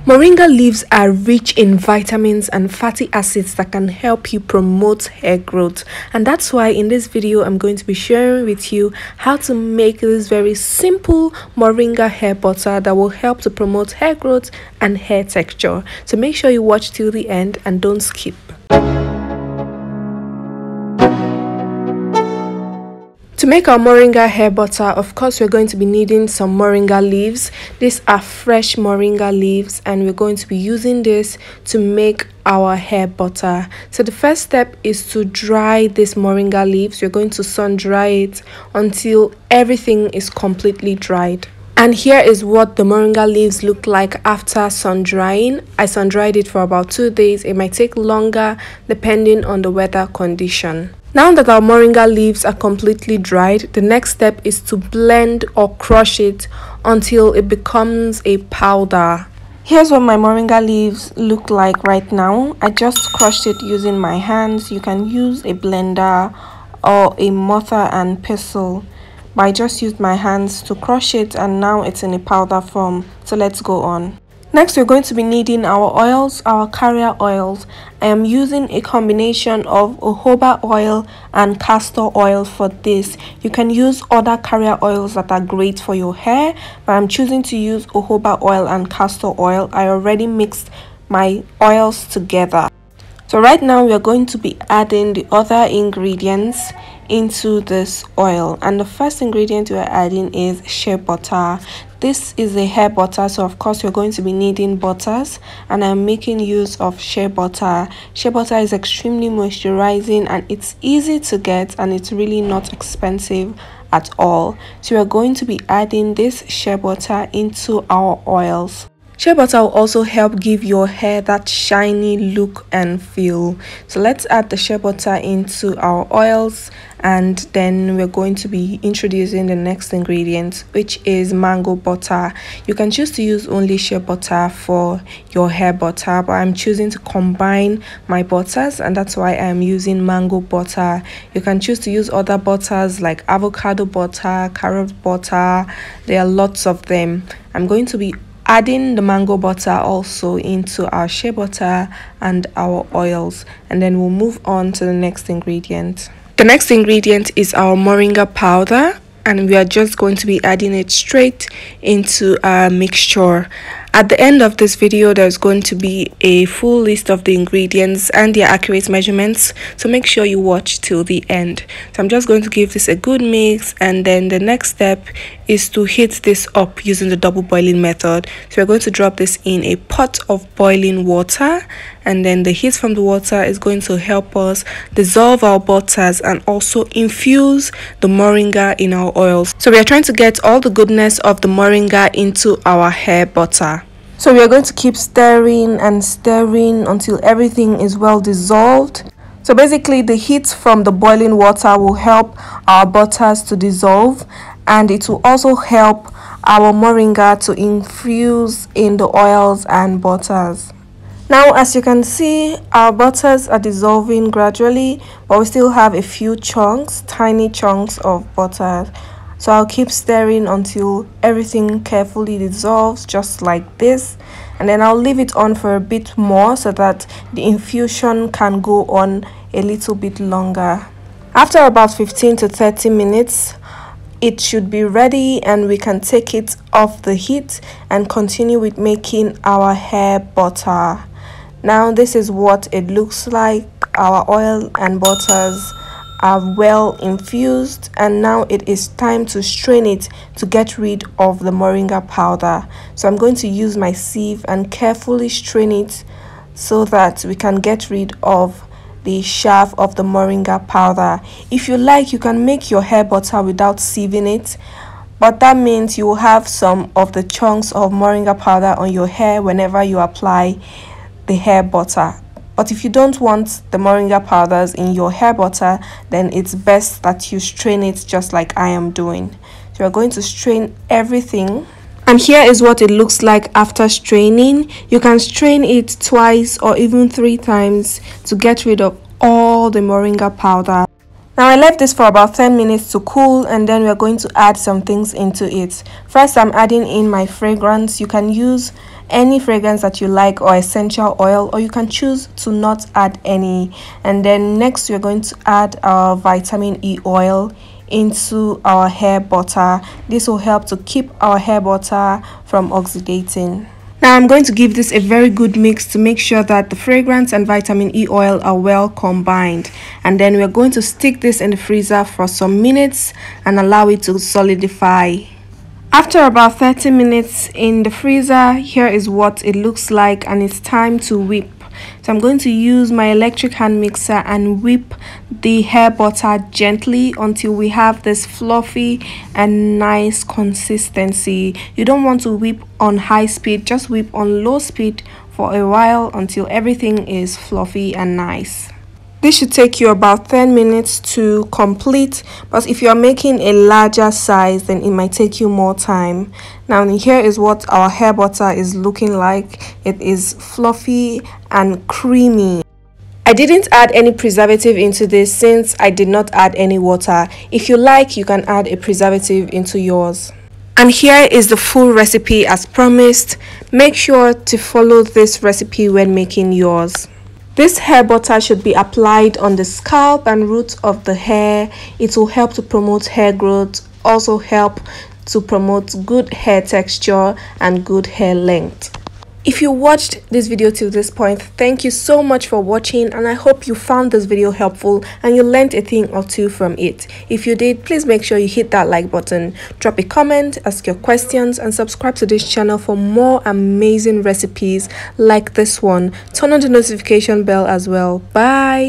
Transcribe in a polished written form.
Moringa leaves are rich in vitamins and fatty acids that can help you promote hair growth, and that's why in this video I'm going to be sharing with you how to make this very simple moringa hair butter that will help to promote hair growth and hair texture. So make sure you watch till the end and don't skip. To make our moringa hair butter, of course, we're going to be needing some moringa leaves. These are fresh moringa leaves, and we're going to be using this to make our hair butter. So the first step is to dry this moringa leaves. We're going to sun dry it until everything is completely dried. And here is what the moringa leaves look like after sun drying. I sun dried it for about 2 days. It might take longer depending on the weather condition. Now that our moringa leaves are completely dried, the next step is to blend or crush it until it becomes a powder. Here's what my moringa leaves look like right now. I just crushed it using my hands. You can use a blender or a mortar and pestle, but I just used my hands to crush it, and now it's in a powder form. So let's go on. Next, we're going to be needing our oils, our carrier oils. I am using a combination of jojoba oil and castor oil for this. You can use other carrier oils that are great for your hair, but I'm choosing to use jojoba oil and castor oil. I already mixed my oils together. So right now we are going to be adding the other ingredients into this oil, and the first ingredient we are adding is shea butter. This is a hair butter, so of course you're going to be needing butters, and I'm making use of shea butter. Shea butter is extremely moisturizing and it's easy to get, and it's really not expensive at all. So we're going to be adding this shea butter into our oils. Shea butter will also help give your hair that shiny look and feel. So let's add the shea butter into our oils, and then we're going to be introducing the next ingredient, which is mango butter. You can choose to use only shea butter for your hair butter, but I'm choosing to combine my butters, and that's why I'm using mango butter. You can choose to use other butters like avocado butter, carrot butter. There are lots of them. I'm going to be adding the mango butter also into our shea butter and our oils, and then we'll move on to the next ingredient. The next ingredient is our moringa powder, and we are just going to be adding it straight into our mixture. At the end of this video, there's going to be a full list of the ingredients and their accurate measurements, so make sure you watch till the end. So I'm just going to give this a good mix, and then the next step is to heat this up using the double boiling method. So we're going to drop this in a pot of boiling water, and then the heat from the water is going to help us dissolve our butters and also infuse the moringa in our oils. So we are trying to get all the goodness of the moringa into our hair butter. So we are going to keep stirring and stirring until everything is well dissolved. So basically the heat from the boiling water will help our butters to dissolve, and it will also help our moringa to infuse in the oils and butters. Now, as you can see, our butters are dissolving gradually, but we still have a few chunks, tiny chunks of butter. So I'll keep stirring until everything carefully dissolves, just like this, and then I'll leave it on for a bit more so that the infusion can go on a little bit longer. After about 15 to 30 minutes, it should be ready, and we can take it off the heat and continue with making our hair butter. Now this is what it looks like. Our oil and butters are well infused, and now it is time to strain it to get rid of the moringa powder. So I'm going to use my sieve and carefully strain it so that we can get rid of the chaff of the moringa powder. If you like, you can make your hair butter without sieving it, but that means you will have some of the chunks of moringa powder on your hair whenever you apply the hair butter. But if you don't want the moringa powders in your hair butter, then it's best that you strain it just like I am doing. So we're going to strain everything, and here is what it looks like after straining. You can strain it twice or even 3 times to get rid of all the moringa powder. Now I left this for about 10 minutes to cool, and then we're going to add some things into it. First, I'm adding in my fragrance. You can use any fragrance that you like or essential oil, or you can choose to not add any. And then next we're going to add our vitamin E oil into our hair butter. This will help to keep our hair butter from oxidating. Now I'm going to give this a very good mix to make sure that the fragrance and vitamin E oil are well combined, and then we're going to stick this in the freezer for some minutes and allow it to solidify. After about 30 minutes in the freezer, here is what it looks like, and it's time to whip. So I'm going to use my electric hand mixer and whip the hair butter gently until we have this fluffy and nice consistency. You don't want to whip on high speed, just whip on low speed for a while until everything is fluffy and nice. This should take you about 10 minutes to complete, but if you are making a larger size, then it might take you more time. Now here is what our hair butter is looking like. It is fluffy and creamy. I didn't add any preservative into this since I did not add any water. If you like, you can add a preservative into yours. And here is the full recipe as promised. Make sure to follow this recipe when making yours. This hair butter should be applied on the scalp and roots of the hair. It will help to promote hair growth, also help to promote good hair texture and good hair length. If you watched this video till this point, thank you so much for watching, and I hope you found this video helpful and you learned a thing or two from it. If you did, please make sure you hit that like button, drop a comment, ask your questions, and subscribe to this channel for more amazing recipes like this one. Turn on the notification bell as well. Bye.